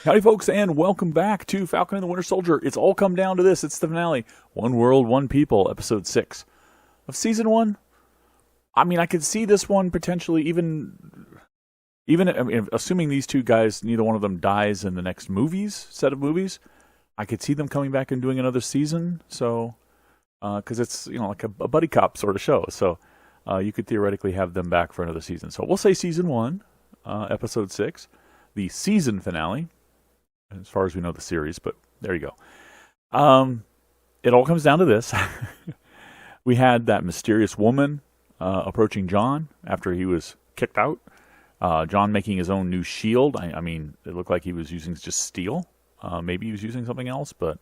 Howdy, folks, and welcome back to Falcon and the Winter Soldier. It's all come down to this. It's the finale. One World, One People, Episode 6 of Season 1. I mean, I could see this one potentially even I mean, assuming these two guys, neither one of them dies in the next set of movies, I could see them coming back and doing another season. So, because it's, like a buddy cop sort of show. So, you could theoretically have them back for another season. So, we'll say Season 1, Episode 6, the season finale. As far as we know the series, but there you go. It all comes down to this. We had that mysterious woman approaching John after he was kicked out. John making his own new shield. I mean, it looked like he was using just steel. Maybe he was using something else, but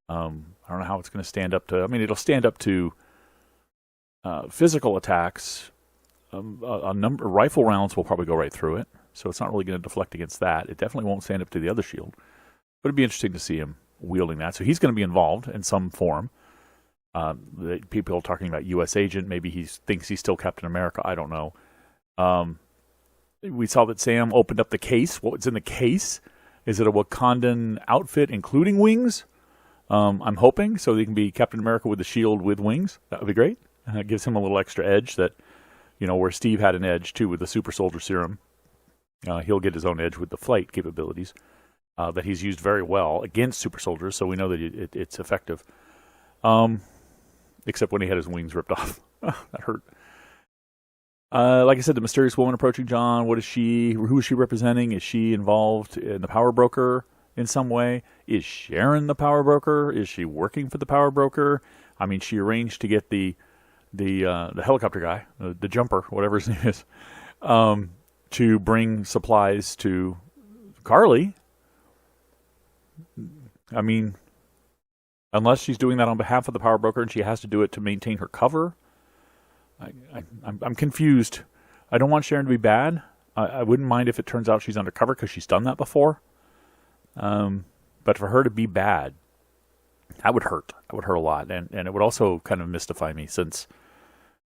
I don't know how it's going to stand up to. I mean, it'll stand up to physical attacks. Rifle rounds will probably go right through it. So it's not really going to deflect against that. It definitely won't stand up to the other shield. But it'd be interesting to see him wielding that. So he's going to be involved in some form. People are talking about U.S. agent. Maybe he thinks he's still Captain America. I don't know. We saw that Sam opened up the case. What's in the case? Is it a Wakandan outfit including wings? I'm hoping. So he can be Captain America with the shield with wings. That would be great. It gives him a little extra edge that, where Steve had an edge too with the super soldier serum. He'll get his own edge with the flight capabilities that he's used very well against super soldiers, so we know that it's effective. Except when he had his wings ripped off. That hurt. Like I said, the mysterious woman approaching John, what is she? Who is she representing? Is she involved in the power broker in some way? Is Sharon the power broker? Is she working for the power broker? I mean, she arranged to get the helicopter guy, the jumper, whatever his name is, to bring supplies to Carly. I mean, unless she's doing that on behalf of the power broker and she has to do it to maintain her cover. I'm confused. I don't want Sharon to be bad. I wouldn't mind if it turns out she's undercover because she's done that before. But for her to be bad, that would hurt. That would hurt a lot. And it would also kind of mystify me since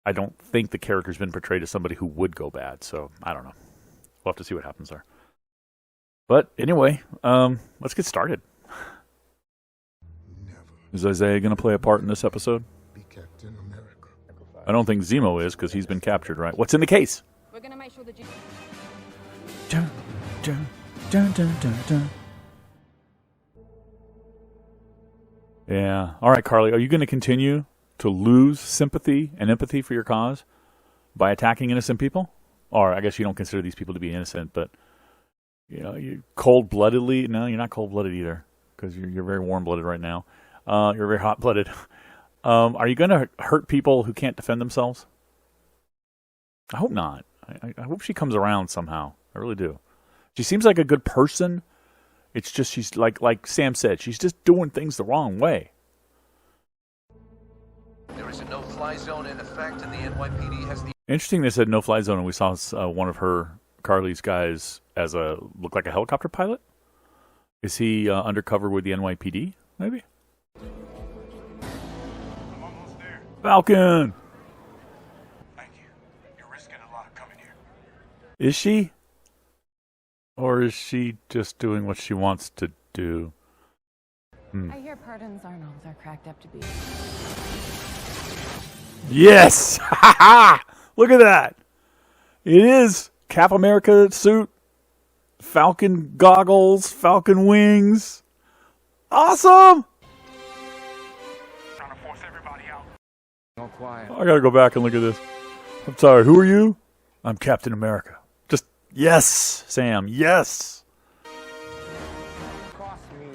I don't think the character's been portrayed as somebody who would go bad. So I don't know. We'll have to see what happens there. But anyway, let's get started. Is Isaiah going to play a part in this episode? Be Captain America. I don't think Zemo is because he's been captured, right? What's in the case? We're going to make sure that you... Dun, dun, dun, dun, dun, dun. Yeah. All right, Carly, are you going to continue to lose sympathy and empathy for your cause by attacking innocent people? Or I guess you don't consider these people to be innocent, but you cold-bloodedly. No, you're not cold-blooded either, because you're very warm-blooded right now. You're very hot-blooded. Are you going to hurt people who can't defend themselves? I hope not. I hope she comes around somehow. I really do. She seems like a good person. It's just she's like Sam said, she's just doing things the wrong way. There is a no-fly zone in effect, and the NYPD has the... Interesting they said no-fly zone, and we saw one of Carly's guys, look like a helicopter pilot. Is he undercover with the NYPD, maybe? I'm almost there. Falcon! Thank you. You're risking a lot coming here. Is she? Or is she just doing what she wants to do? I hear pardons aren't all they're cracked up to be. Yes! Ha ha! Look at that! It is Cap America suit, Falcon goggles, Falcon wings. Awesome! Trying to force everybody out. All quiet. I gotta go back and look at this. I'm sorry, who are you? I'm Captain America. Just, yes, Sam, yes! Cost me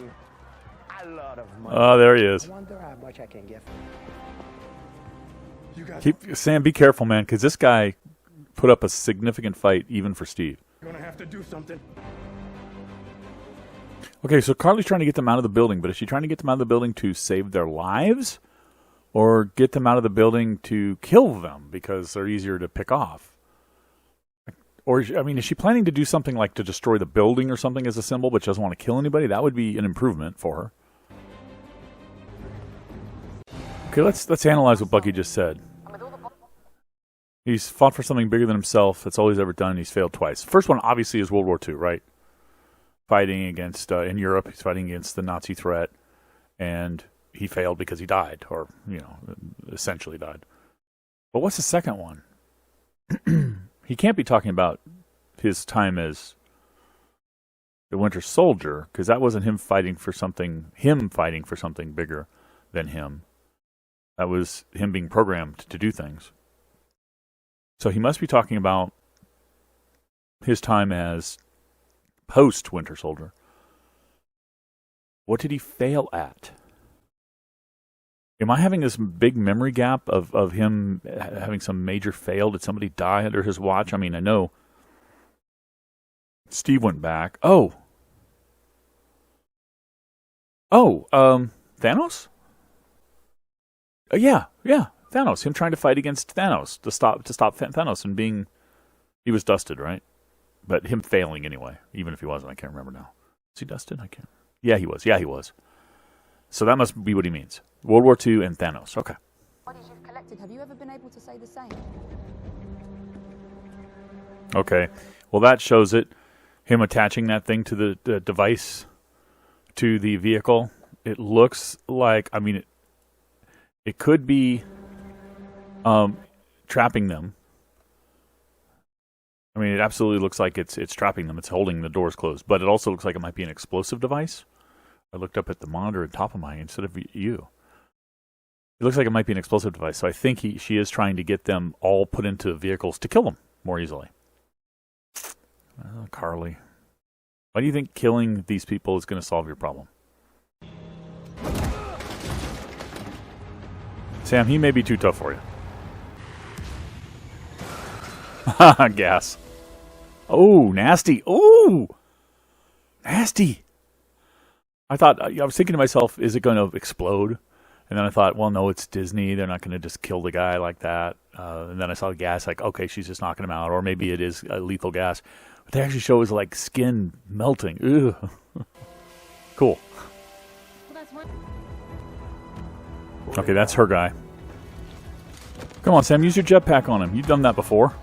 a lot of money. Oh, there he is. I wonder how much I can get. You guys Sam, be careful, man, because this guy put up a significant fight even for Steve. are gonna have to do something. Okay, so Carly's trying to get them out of the building, but is she trying to get them out of the building to save their lives? Or get them out of the building to kill them because they're easier to pick off? Or, is she planning to do something like to destroy the building or something as a symbol, but she doesn't want to kill anybody? That would be an improvement for her. Okay, let's analyze what Bucky just said. He's fought for something bigger than himself. That's all he's ever done. He's failed twice. First one, obviously, is World War II, right? fighting against, in Europe, he's fighting against the Nazi threat, and he failed because he died, or, essentially died. But what's the second one? He can't be talking about his time as the Winter Soldier, because that wasn't him fighting for something bigger than him. That was him being programmed to do things. So he must be talking about his time as post-Winter Soldier. What did he fail at? Am I having this big memory gap of him having some major fail? Did somebody die under his watch? I mean, I know Steve went back. Thanos? Yeah, Thanos. Him trying to fight against Thanos to stop Thanos and he was dusted, right? But him failing anyway, even if he wasn't, I can't remember now. Was he dusted? I can't. Yeah, he was. So that must be what he means. World War II and Thanos. Okay. Bodies you've collected, have you ever been able to say the same? Okay. Well, that shows it. Him attaching that thing to the device, to the vehicle. It looks like, it could be trapping them. It absolutely looks like it's trapping them. It's holding the doors closed. But it also looks like it might be an explosive device. I looked up at the monitor on top of mine instead of you. It looks like it might be an explosive device. So I think she is trying to get them all put into vehicles to kill them more easily. Carly. Why do you think killing these people is going to solve your problem? Sam, he may be too tough for you. Gas. Oh, nasty. Oh, nasty. I was thinking to myself, is it going to explode? And then I thought, well, no, it's Disney. They're not going to just kill the guy like that. And then I saw the gas, like, okay, she's just knocking him out. Or maybe it is a lethal gas. But they actually show his, like, skin melting. Ugh. Cool. Okay, that's her guy. Come on, Sam, use your jetpack on him. You've done that before.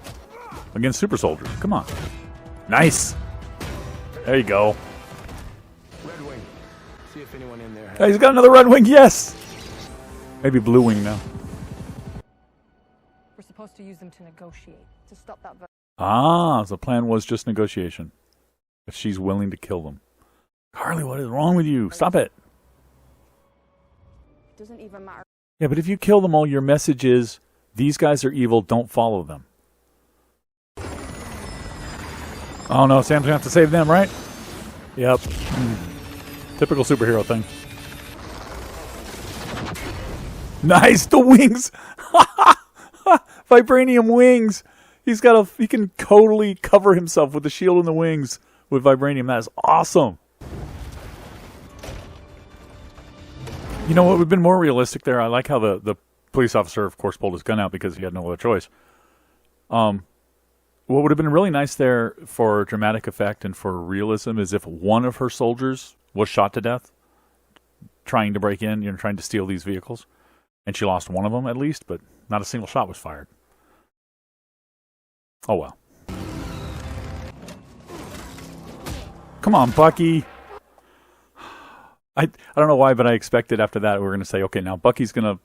Against super soldiers. Come on. Nice. There you go. Red Wing. See if anyone in there. Hey, he's got another red wing, yes! Maybe blue wing now. We're supposed to use them to negotiate, to stop that vote. So the plan was just negotiation. If she's willing to kill them. Carly, what is wrong with you? Stop it. It doesn't even matter. Yeah, but if you kill them all, your message is, these guys are evil, don't follow them. Oh no, Sam's gonna have to save them, right? Yep. Typical superhero thing. Nice, the wings! Vibranium wings! He can totally cover himself with the shield and the wings with vibranium. That is awesome. You know what, we've been more realistic there. I like how the police officer, of course, pulled his gun out because he had no other choice. What would have been really nice there for dramatic effect and for realism is if one of her soldiers was shot to death trying to break in, trying to steal these vehicles. And she lost one of them at least, but not a single shot was fired. Oh well. Come on, Bucky. I don't know why, but I expected after that we were going to say, okay, now Bucky's going to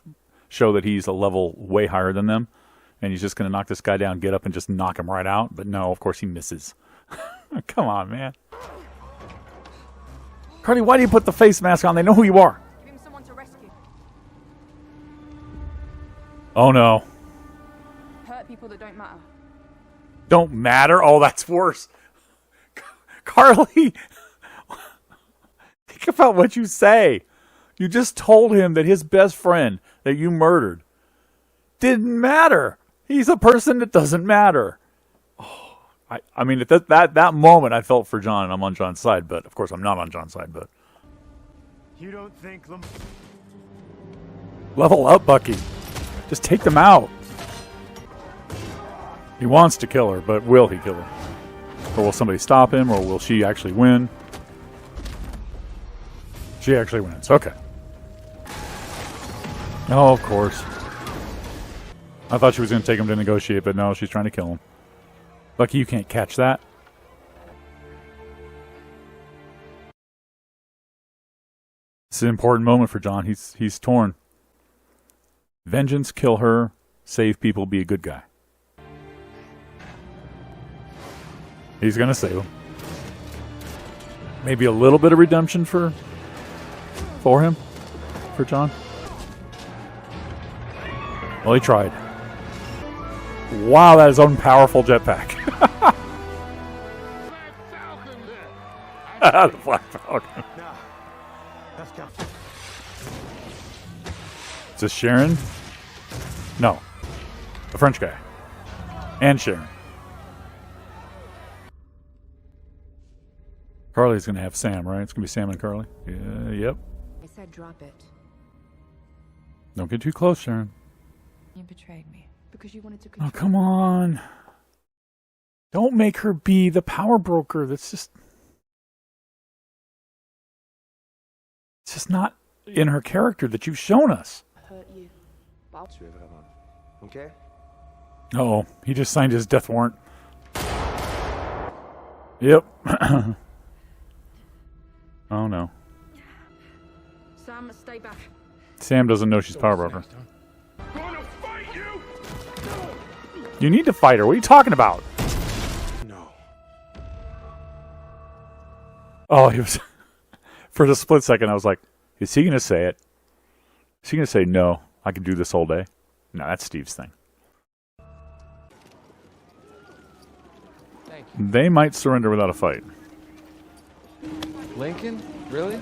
show that he's a level way higher than them. And he's just going to knock this guy down, get up, and just knock him right out. But no, of course he misses. Come on, man. Carly, why do you put the face mask on? They know who you are. Give him someone to rescue. Oh, no. Hurt people that don't matter. Don't matter? Oh, that's worse. Carly, think about what you say. You just told him that his best friend that you murdered didn't matter. He's a person that doesn't matter. Oh, I mean, at that moment, I felt for John, and I'm on John's side, but of course, I'm not on John's side. But You don't think them? level up, Bucky. Just take them out. He wants to kill her, but will he kill her? Or will somebody stop him, or will she actually win? She actually wins. Okay. Oh, of course. I thought she was going to take him to negotiate, but no, she's trying to kill him. Bucky, you can't catch that. It's an important moment for John. He's torn. Vengeance, kill her, save people, be a good guy. He's gonna save them. Maybe a little bit of redemption for him, for John. Well, he tried. Wow, that is unpowerful jetpack. The Black Falcon. Now, let's go. Is this Sharon? No. A French guy. And Sharon. Carly's going to have Sam, right? It's going to be Sam and Carly? Yeah, yep. I said drop it. Don't get too close, Sharon. You betrayed me. Because you wanted to Oh, control. come on. Don't make her be the power broker. That's just... It's just not in her character that you've shown us. Hurt you. Okay? Oh, he just signed his death warrant. Yep. Oh, no. Sam, stay back. Sam doesn't know she's power broker. Gonna fight you! You need to fight her. What are you talking about? No. Oh, he was... For the split second, I was like, is he going to say it? Is he going to say, no, I can do this all day? No, that's Steve's thing. Thank you. They might surrender without a fight. Lincoln? Really?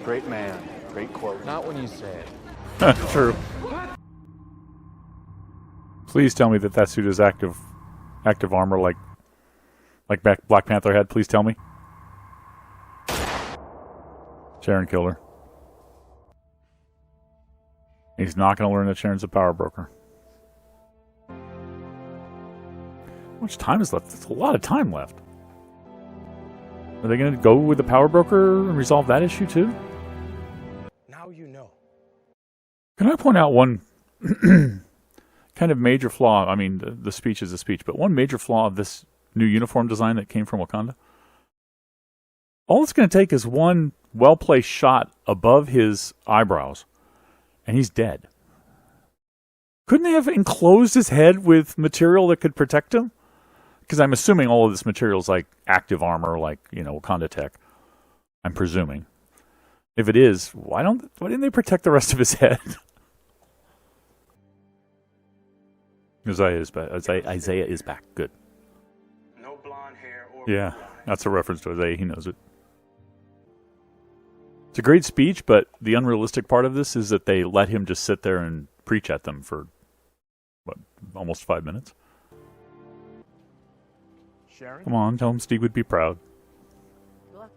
Great man. Great quote. Not when you say it. True. Please tell me that suit is active armor like Black Panther had. Please tell me. Sharon killed her. He's not going to learn that Sharon's a power broker. How much time is left? There's a lot of time left. Are they going to go with the power broker and resolve that issue too? Now you know. Can I point out one kind of major flaw? I mean, the speech is a speech, but one major flaw of this new uniform design that came from Wakanda? All it's going to take is one well-placed shot above his eyebrows, and he's dead. Couldn't they have enclosed his head with material that could protect him? Because I'm assuming all of this material is like active armor, like, you know, Wakanda tech. I'm presuming. If it is, why didn't they protect the rest of his head? Isaiah is back. Isaiah is back. Good. No blonde hair or Yeah, blue eyes. that's a reference to Isaiah. He knows it. It's a great speech, but the unrealistic part of this is that they let him just sit there and preach at them for, what, almost 5 minutes? Sharon? Come on, tell him Steve would be proud.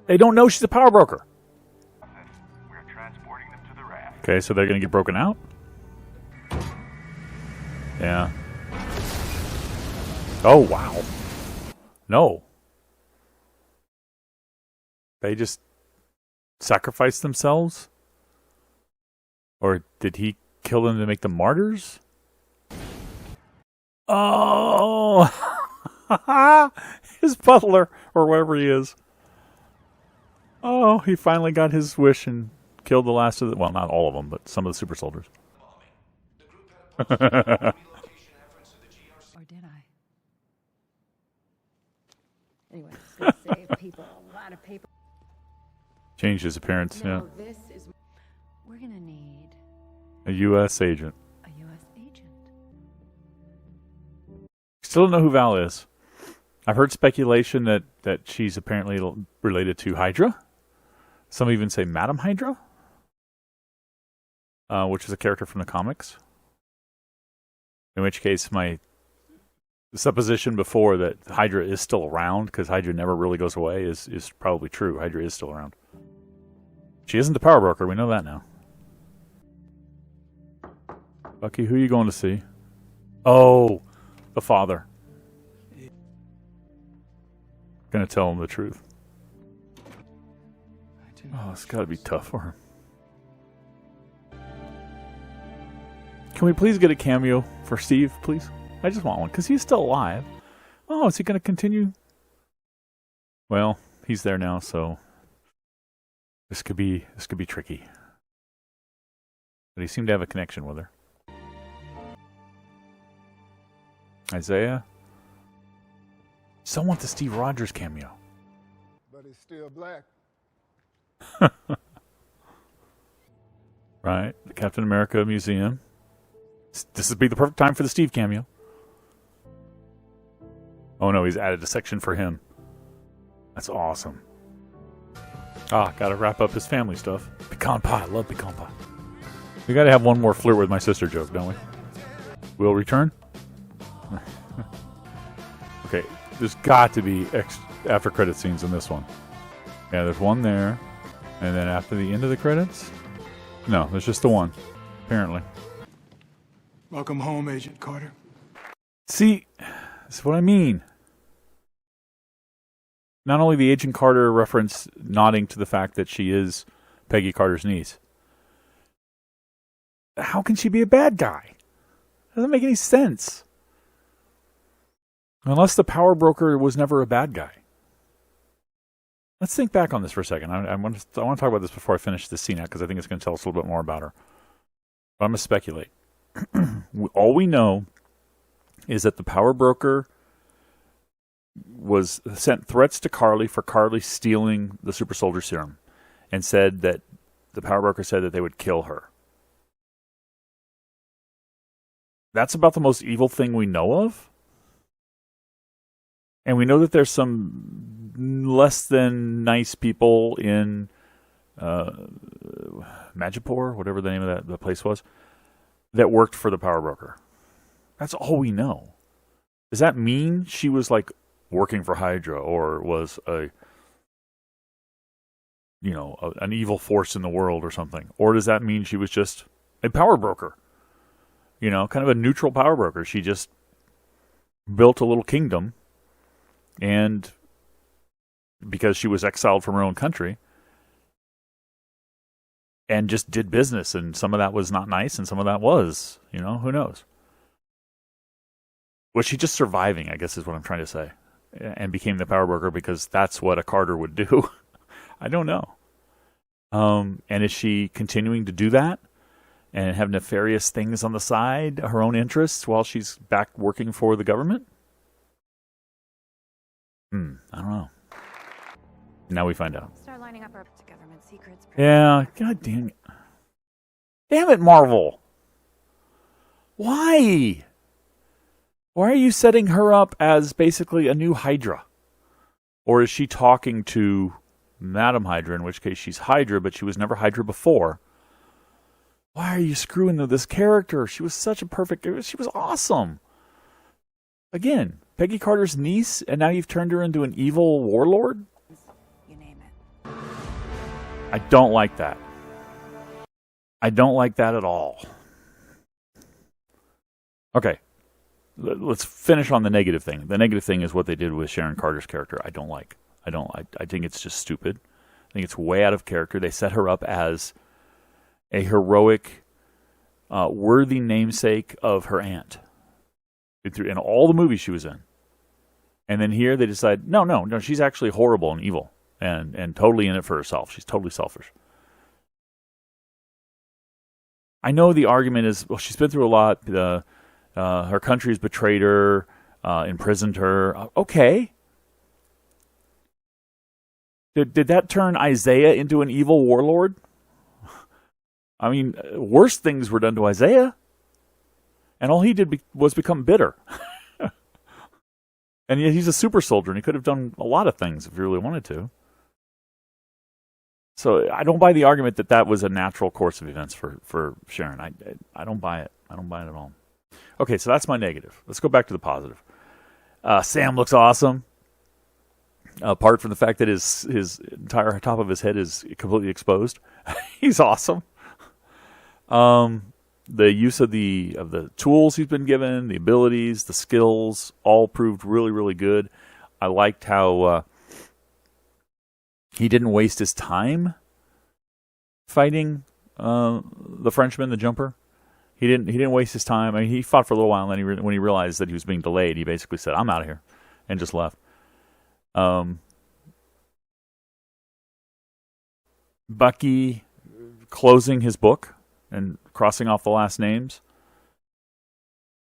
They don't know she's a power broker. We're transporting them to the raft. Okay, so they're going to get broken out? Yeah. Oh, wow. No. They just sacrificed themselves? Or did he kill them to make them martyrs? Oh! His butler, or whatever he is. Oh, he finally got his wish and killed the last of the... Well, not all of them, but some of the super soldiers. Or did I? Anyway, it's gonna save people a lot of paper. Changed his appearance, yeah. No, this is... We're gonna need A U.S. agent. a U.S. agent. Still don't know who Val is. I've heard speculation that she's apparently related to Hydra. Some even say Madam Hydra, which is a character from the comics. In which case, my supposition before that Hydra is still around, because Hydra never really goes away, is probably true. Hydra is still around. She isn't the power broker. We know that now. Bucky, who are you going to see? Oh, the father. Gonna tell him the truth. Oh, it's gotta be tough for him. Can we please get a cameo for Steve, please? I just want one, because he's still alive. Oh, is he gonna continue? Well, he's there now, so this could be tricky. But he seemed to have a connection with her. Isaiah? Still want the Steve Rogers cameo. But it's still black. Right. The Captain America Museum. This would be the perfect time for the Steve cameo. Oh no, he's added a section for him. That's awesome. Gotta wrap up his family stuff. Pecan pie. Love pecan pie. We gotta have one more flirt with my sister joke, don't we? We'll return? Okay, there's got to be after credit scenes in this one. Yeah, there's one there. And then after the end of the credits? No, there's just the one. Apparently. Welcome home, Agent Carter. See, that's what I mean. Not only the Agent Carter reference nodding to the fact that she is Peggy Carter's niece. How can she be a bad guy? Doesn't make any sense. Unless the power broker was never a bad guy. Let's think back on this for a second. I want to talk about this before I finish this scene out because I think it's going to tell us a little bit more about her. But I'm going to speculate. All we know is that the power broker was sent threats to Carly for Carly stealing the super soldier serum and said that the power broker said that they would kill her. That's about the most evil thing we know of. And we know that there's some less than nice people in Majapur, whatever the name of the place was, that worked for the power broker. That's all we know. Does that mean she was like working for Hydra or was an evil force in the world or something? Or does that mean she was just a power broker? Kind of a neutral power broker. She just built a little kingdom, and because she was exiled from her own country, and just did business, and some of that was not nice, and some of that was, who knows? Was she just surviving, I guess is what I'm trying to say, and became the power broker because that's what a Carter would do? I don't know. And is she continuing to do that and have nefarious things on the side, her own interests, while she's back working for the government? I don't know. Now we find out. Start lining up our government secrets. Yeah, god dang it. Damn it, Marvel. Why? Why are you setting her up as basically a new Hydra? Or is she talking to Madam Hydra, in which case she's Hydra, but she was never Hydra before? Why are you screwing with this character? She was such a perfect... She was awesome. Again, Peggy Carter's niece, and now you've turned her into an evil warlord? You name it. I don't like that. I don't like that at all. Okay. Let's finish on the negative thing. The negative thing is what they did with Sharon Carter's character. I don't like. I think it's just stupid. I think it's way out of character. They set her up as a heroic, worthy namesake of her aunt in all the movies she was in. And then here they decide, no, she's actually horrible and evil and totally in it for herself. She's totally selfish. I know the argument is, well, she's been through a lot. Her country has betrayed her, imprisoned her. Okay. Did that turn Isaiah into an evil warlord? I mean, worse things were done to Isaiah. And all he did was become bitter. And yet he's a super soldier, and he could have done a lot of things if he really wanted to. So I don't buy the argument that was a natural course of events for Sharon. I don't buy it. I don't buy it at all. Okay, so that's my negative. Let's go back to the positive. Sam looks awesome. Apart from the fact that his entire top of his head is completely exposed. He's awesome. The use of the tools he's been given, the abilities, the skills, all proved really, really good. I liked how he didn't waste his time fighting the Frenchman, the jumper. He didn't waste his time. I mean, he fought for a little while, and then when he realized that he was being delayed, he basically said, "I'm out of here," and just left. Bucky closing his book and crossing off the last names,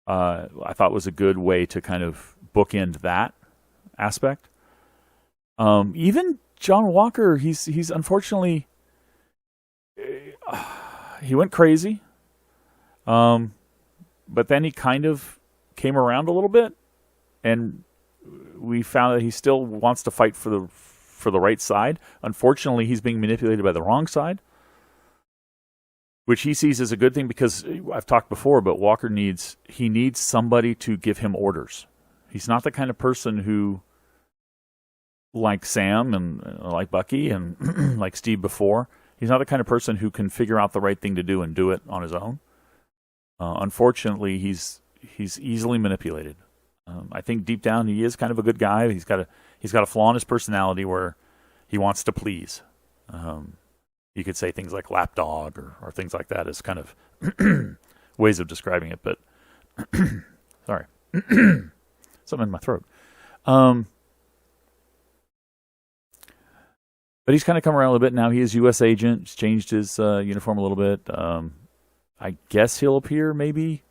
I thought was a good way to kind of bookend that aspect. Even John Walker, he's unfortunately he went crazy, but then he kind of came around a little bit, and we found that he still wants to fight for the right side. Unfortunately, he's being manipulated by the wrong side, which he sees as a good thing, because I've talked before, but Walker needs somebody to give him orders. He's not the kind of person who, like Sam and like Bucky and like Steve before, he's not the kind of person who can figure out the right thing to do and do it on his own. Unfortunately, he's easily manipulated. I think deep down he is kind of a good guy. He's got a flaw in his personality where he wants to please. You could say things like lapdog or things like that as kind of ways of describing it. But sorry, something in my throat. But he's kind of come around a little bit now. He is U.S. agent. He's changed his uniform a little bit. I guess he'll appear maybe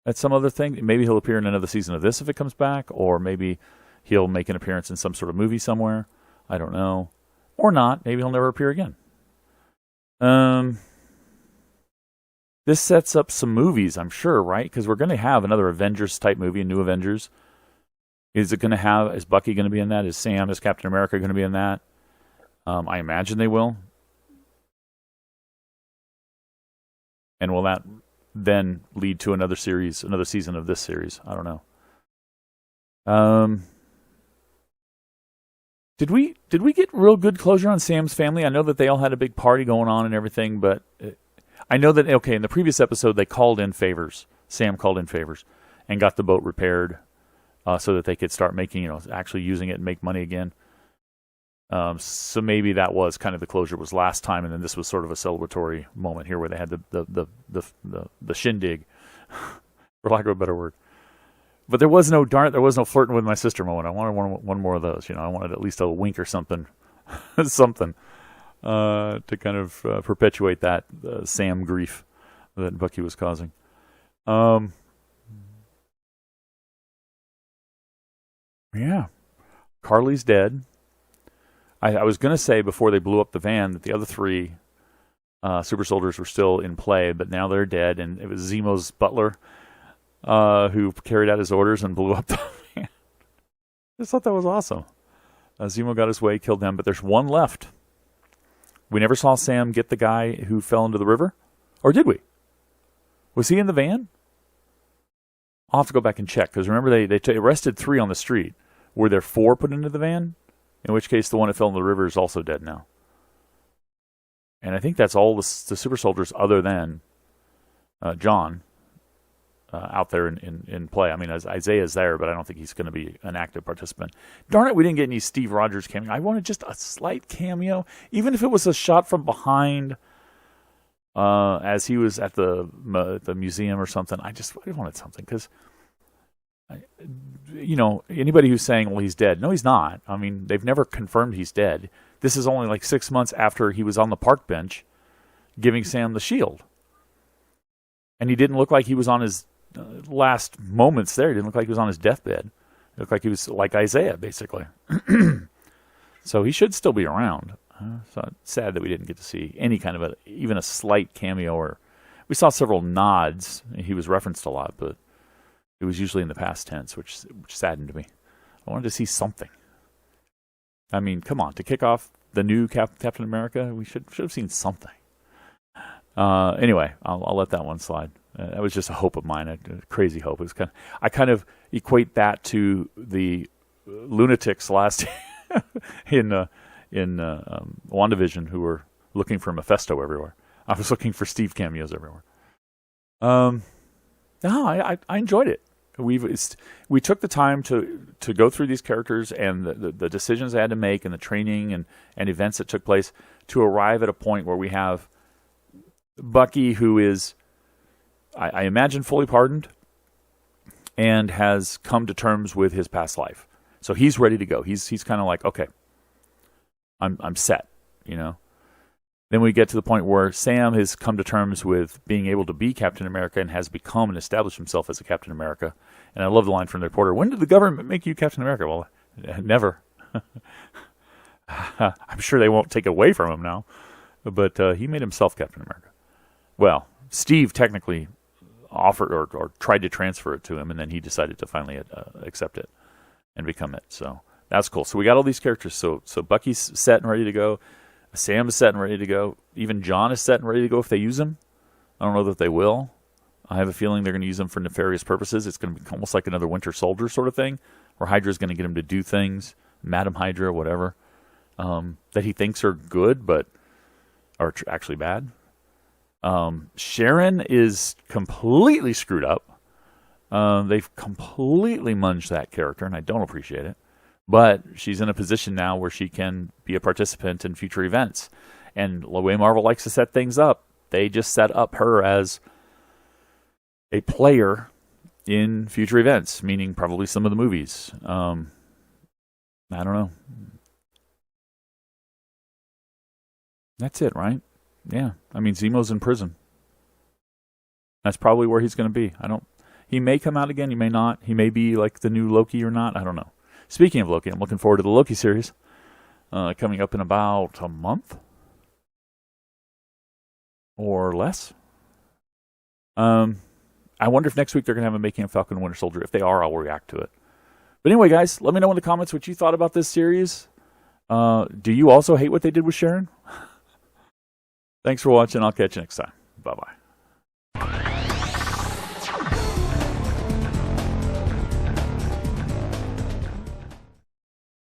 at some other thing. Maybe he'll appear in another season of this if it comes back, or maybe he'll make an appearance in some sort of movie somewhere. I don't know. Or not. Maybe he'll never appear again. This sets up some movies, I'm sure, right? Because we're going to have another Avengers-type movie, a new Avengers. Is Bucky going to be in that? Is Sam, is Captain America going to be in that? I imagine they will. And will that then lead to another season of this series? I don't know. Did we get real good closure on Sam's family? I know that they all had a big party going on and everything, but I know that, okay, in the previous episode they called in favors. Sam called in favors and got the boat repaired so that they could start making, actually using it and make money again. So maybe that was kind of the closure was last time, and then this was sort of a celebratory moment here where they had the shindig, for lack of a better word. But there was no flirting with my sister moment. I wanted one more of those. I wanted at least a wink or something, something to kind of perpetuate that Sam grief that Bucky was causing. Yeah, Carly's dead. I was going to say before they blew up the van that the other three super soldiers were still in play, but now they're dead, and it was Zemo's butler who carried out his orders and blew up the van. I just thought that was awesome. Zemo got his way, killed them, but there's one left. We never saw Sam get the guy who fell into the river, or did we? Was he in the van? I'll have to go back and check, because remember they arrested 3 on the street. Were there 4 put into the van? In which case, the one that fell in the river is also dead now. And I think that's all the super soldiers other than John out there in play. I mean, Isaiah's there, but I don't think he's going to be an active participant. Darn it, we didn't get any Steve Rogers cameo. I wanted just a slight cameo, even if it was a shot from behind as he was at the museum or something. I wanted something, because anybody who's saying, well, he's dead. No, he's not. I mean, they've never confirmed he's dead. This is only like 6 months after he was on the park bench giving Sam the shield. And he didn't look like he was on his last moments there. He didn't look like he was on his deathbed. He looked like he was like Isaiah, basically. So he should still be around. So it's sad that we didn't get to see any kind of even a slight cameo. Or we saw several nods. He was referenced a lot, but it was usually in the past tense, which saddened me. I wanted to see something. I mean, come on, to kick off the new Captain America, we should have seen something. Anyway, I'll let that one slide. That was just a hope of mine, a crazy hope. It was I kind of equate that to the lunatics last in WandaVision who were looking for Mephisto everywhere. I was looking for Steve cameos everywhere. No, I enjoyed it. We took the time to go through these characters and the decisions they had to make and the training and events that took place to arrive at a point where we have Bucky, who is, I imagine, fully pardoned and has come to terms with his past life. So he's ready to go. He's kind of like, okay, I'm set, Then we get to the point where Sam has come to terms with being able to be Captain America and has become and established himself as a Captain America. And I love the line from the reporter, when did the government make you Captain America? Well, never. I'm sure they won't take it away from him now. But he made himself Captain America. Well, Steve technically offered or tried to transfer it to him, and then he decided to finally accept it and become it. So that's cool. So we got all these characters. So Bucky's set and ready to go. Sam is set and ready to go. Even John is set and ready to go if they use him. I don't know that they will. I have a feeling they're going to use him for nefarious purposes. It's going to be almost like another Winter Soldier sort of thing, where Hydra's going to get him to do things, Madam Hydra, whatever, that he thinks are good but are actually bad. Sharon is completely screwed up. They've completely munged that character, and I don't appreciate it. But she's in a position now where she can be a participant in future events. And the way Marvel likes to set things up, they just set up her as a player in future events, meaning probably some of the movies. I don't know. That's it, right? Yeah. I mean, Zemo's in prison. That's probably where he's going to be. He may come out again. He may not. He may be like the new Loki or not. I don't know. Speaking of Loki, I'm looking forward to the Loki series coming up in about a month or less. I wonder if next week they're going to have a making of Falcon and Winter Soldier. If they are, I'll react to it. But anyway, guys, let me know in the comments what you thought about this series. Do you also hate what they did with Sharon? Thanks for watching. I'll catch you next time. Bye-bye.